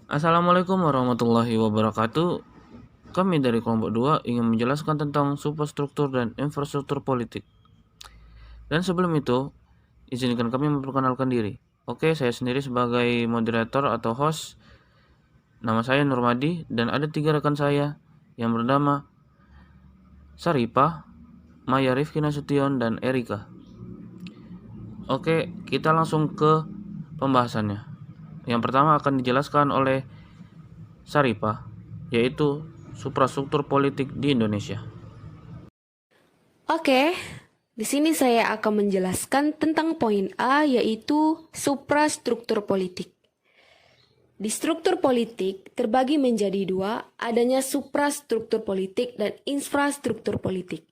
Assalamualaikum warahmatullahi wabarakatuh. Kami dari kelompok 2 ingin menjelaskan tentang superstruktur dan infrastruktur politik. Dan sebelum itu, izinkan kami memperkenalkan diri. Oke, saya sendiri sebagai moderator atau host. Nama saya Nurmadi dan ada 3 rekan saya yang bernama Saripah, Maya Rifki Nasution, dan Erika. Oke, kita langsung ke pembahasannya. Yang pertama akan dijelaskan oleh Saripah, yaitu suprastruktur politik di Indonesia. Oke, di sini saya akan menjelaskan tentang poin A, yaitu suprastruktur politik. Di struktur politik terbagi menjadi dua, adanya suprastruktur politik dan infrastruktur politik.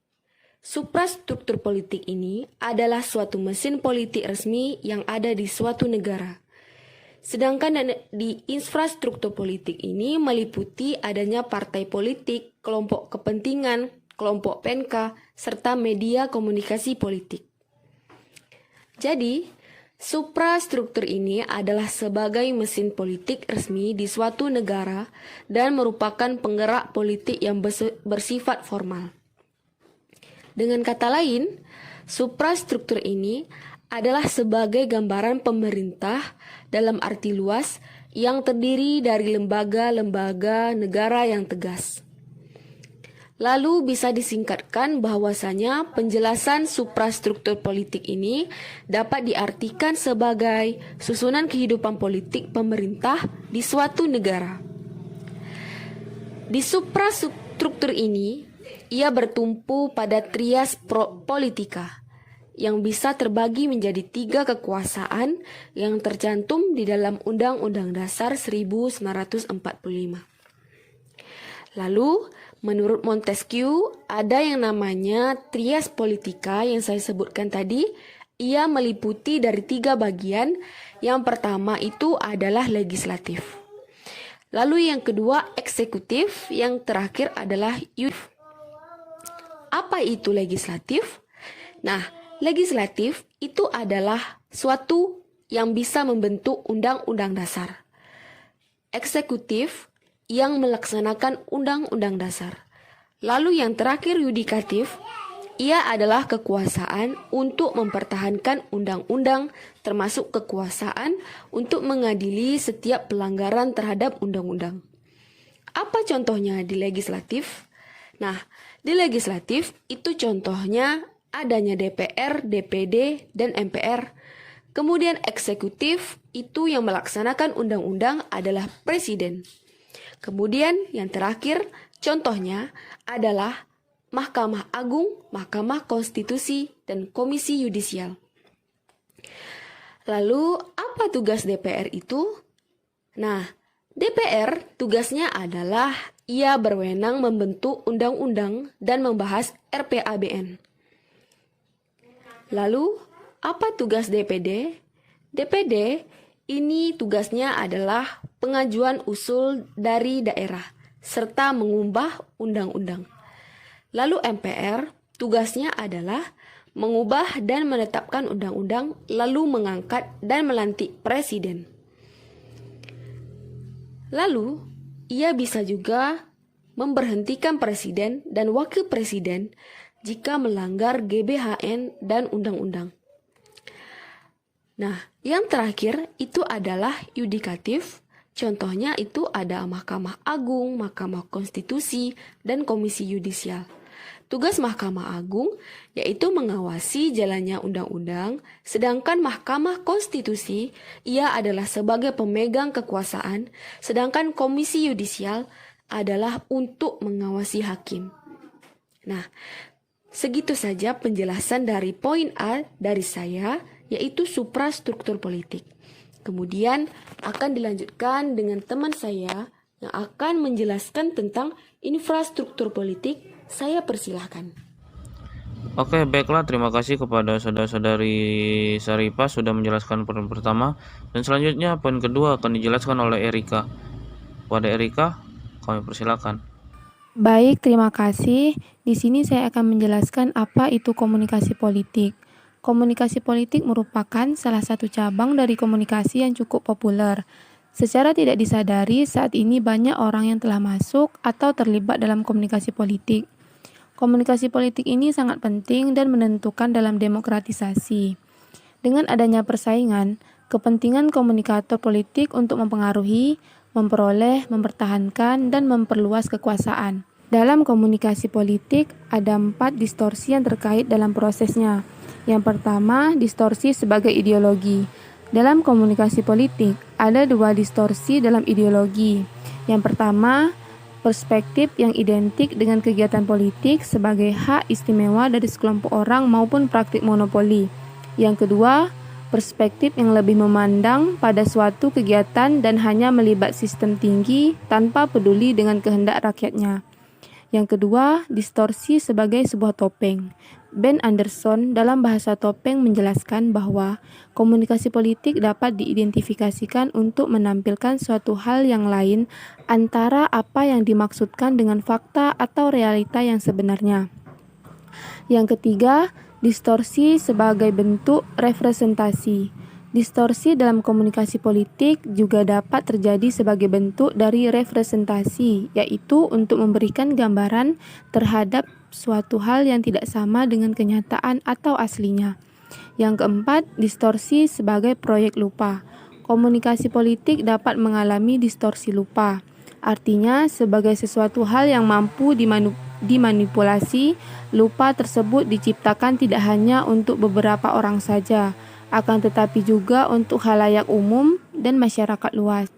Suprastruktur politik ini adalah suatu mesin politik resmi yang ada di suatu negara. Sedangkan di infrastruktur politik ini meliputi adanya partai politik, kelompok kepentingan, kelompok PNK, serta media komunikasi politik. Jadi, suprastruktur ini adalah sebagai mesin politik resmi di suatu negara dan merupakan penggerak politik yang bersifat formal. Dengan kata lain, suprastruktur ini adalah sebagai gambaran pemerintah dalam arti luas yang terdiri dari lembaga-lembaga negara yang tegas. Lalu bisa disingkatkan bahwasanya penjelasan suprastruktur politik ini dapat diartikan sebagai susunan kehidupan politik pemerintah di suatu negara. Di suprastruktur ini, ia bertumpu pada trias politika yang bisa terbagi menjadi 3 kekuasaan yang tercantum di dalam Undang-Undang Dasar 1945. Lalu, menurut Montesquieu, ada yang namanya trias politika yang saya sebutkan tadi. Ia meliputi dari 3 bagian. Yang pertama itu adalah legislatif. Lalu yang kedua eksekutif, yang terakhir adalah yudikatif. Apa itu legislatif? Nah, legislatif itu adalah suatu yang bisa membentuk undang-undang dasar. Eksekutif yang melaksanakan undang-undang dasar. Lalu yang terakhir yudikatif, ia adalah kekuasaan untuk mempertahankan undang-undang, termasuk kekuasaan untuk mengadili setiap pelanggaran terhadap undang-undang. Apa contohnya di legislatif? Nah, di legislatif itu contohnya adanya DPR, DPD, dan MPR. Kemudian eksekutif itu yang melaksanakan undang-undang adalah presiden. Kemudian yang terakhir contohnya adalah Mahkamah Agung, Mahkamah Konstitusi, dan Komisi Yudisial. Lalu apa tugas DPR itu? Nah, DPR tugasnya adalah ia berwenang membentuk undang-undang dan membahas RPABN. Lalu, apa tugas DPD? DPD ini tugasnya adalah pengajuan usul dari daerah serta mengubah undang-undang. Lalu MPR tugasnya adalah mengubah dan menetapkan undang-undang lalu mengangkat dan melantik presiden. Lalu, ia bisa juga memberhentikan presiden dan wakil presiden jika melanggar GBHN dan undang-undang. Nah, yang terakhir itu adalah yudikatif. Contohnya itu ada Mahkamah Agung, Mahkamah Konstitusi, dan Komisi Yudisial. Tugas Mahkamah Agung yaitu mengawasi jalannya undang-undang, sedangkan Mahkamah Konstitusi ia adalah sebagai pemegang kekuasaan, sedangkan Komisi Yudisial adalah untuk mengawasi hakim. Nah, segitu saja penjelasan dari poin A dari saya, yaitu suprastruktur politik. Kemudian akan dilanjutkan dengan teman saya yang akan menjelaskan tentang infrastruktur politik. Saya persilahkan. Oke, baiklah. Terima kasih kepada saudara-saudari Saripah sudah menjelaskan poin pertama. Dan selanjutnya poin kedua akan dijelaskan oleh Erika. Pada Erika, kami persilakan. Baik, terima kasih. Di sini saya akan menjelaskan apa itu komunikasi politik. Komunikasi politik merupakan salah satu cabang dari komunikasi yang cukup populer. Secara tidak disadari, saat ini banyak orang yang telah masuk atau terlibat dalam komunikasi politik. Komunikasi politik ini sangat penting dan menentukan dalam demokratisasi. Dengan adanya persaingan, kepentingan komunikator politik untuk mempengaruhi, memperoleh, mempertahankan, dan memperluas kekuasaan. Dalam komunikasi politik, ada 4 distorsi yang terkait dalam prosesnya. Yang pertama, distorsi sebagai ideologi. Dalam komunikasi politik, ada 2 distorsi dalam ideologi. Yang pertama, perspektif yang identik dengan kegiatan politik sebagai hak istimewa dari sekelompok orang maupun praktik monopoli. Yang kedua, perspektif yang lebih memandang pada suatu kegiatan dan hanya melibat sistem tinggi tanpa peduli dengan kehendak rakyatnya. Yang kedua, distorsi sebagai sebuah topeng. Ben Anderson dalam bahasa topeng menjelaskan bahwa komunikasi politik dapat diidentifikasikan untuk menampilkan suatu hal yang lain antara apa yang dimaksudkan dengan fakta atau realita yang sebenarnya. Yang ketiga, distorsi sebagai bentuk representasi. Distorsi dalam komunikasi politik juga dapat terjadi sebagai bentuk dari representasi, yaitu untuk memberikan gambaran terhadap suatu hal yang tidak sama dengan kenyataan atau aslinya. Yang keempat, distorsi sebagai proyek lupa. Komunikasi politik dapat mengalami distorsi lupa. Artinya, sebagai sesuatu hal yang mampu dimanipulasi, lupa tersebut diciptakan tidak hanya untuk beberapa orang saja, akan tetapi juga untuk khalayak umum dan masyarakat luas.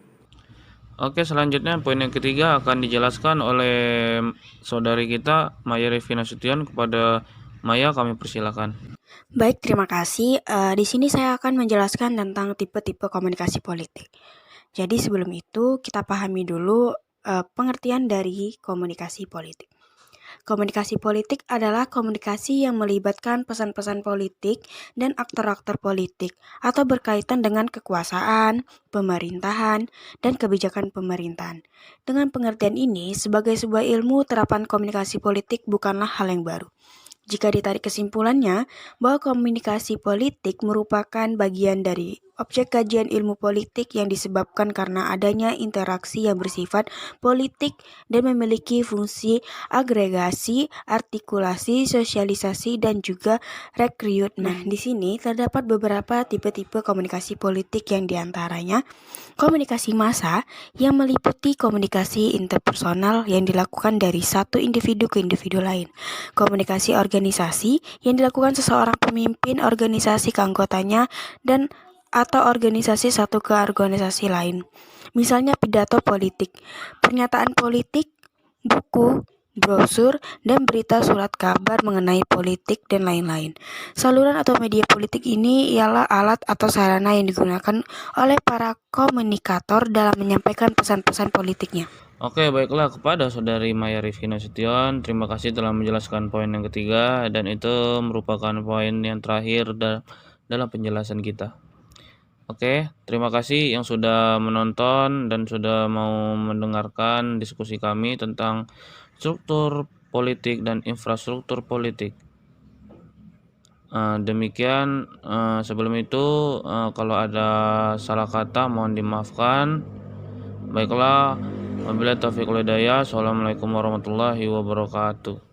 Oke, selanjutnya poin yang ketiga akan dijelaskan oleh saudari kita Maya Revi Nasution. Kepada Maya kami persilakan. Baik, terima kasih. Di sini saya akan menjelaskan tentang tipe-tipe komunikasi politik. Jadi sebelum itu kita pahami dulu pengertian dari komunikasi politik. Komunikasi politik adalah komunikasi yang melibatkan pesan-pesan politik dan aktor-aktor politik atau berkaitan dengan kekuasaan, pemerintahan, dan kebijakan pemerintahan. Dengan pengertian ini, sebagai sebuah ilmu, terapan komunikasi politik bukanlah hal yang baru. Jika ditarik kesimpulannya, bahwa komunikasi politik merupakan bagian dari objek kajian ilmu politik yang disebabkan karena adanya interaksi yang bersifat politik dan memiliki fungsi agregasi, artikulasi, sosialisasi, dan juga rekrut. Nah, di sini terdapat beberapa tipe-tipe komunikasi politik yang diantaranya komunikasi massa yang meliputi komunikasi interpersonal yang dilakukan dari satu individu ke individu lain. Komunikasi organisasi yang dilakukan seseorang pemimpin organisasi ke anggotanya dan atau organisasi satu ke organisasi lain. Misalnya pidato politik, pernyataan politik, buku, brosur, dan berita surat kabar mengenai politik dan lain-lain. Saluran atau media politik ini ialah alat atau sarana yang digunakan oleh para komunikator dalam menyampaikan pesan-pesan politiknya. Oke, baiklah, kepada saudari Maya Revi Nasution, terima kasih telah menjelaskan poin yang ketiga, dan itu merupakan poin yang terakhir dalam penjelasan kita. Oke, terima kasih yang sudah menonton dan sudah mau mendengarkan diskusi kami tentang struktur politik dan infrastruktur politik. Demikian, sebelum itu kalau ada salah kata mohon dimaafkan. Baiklah, wabillahi taufiq wal hidayah. Assalamualaikum warahmatullahi wabarakatuh.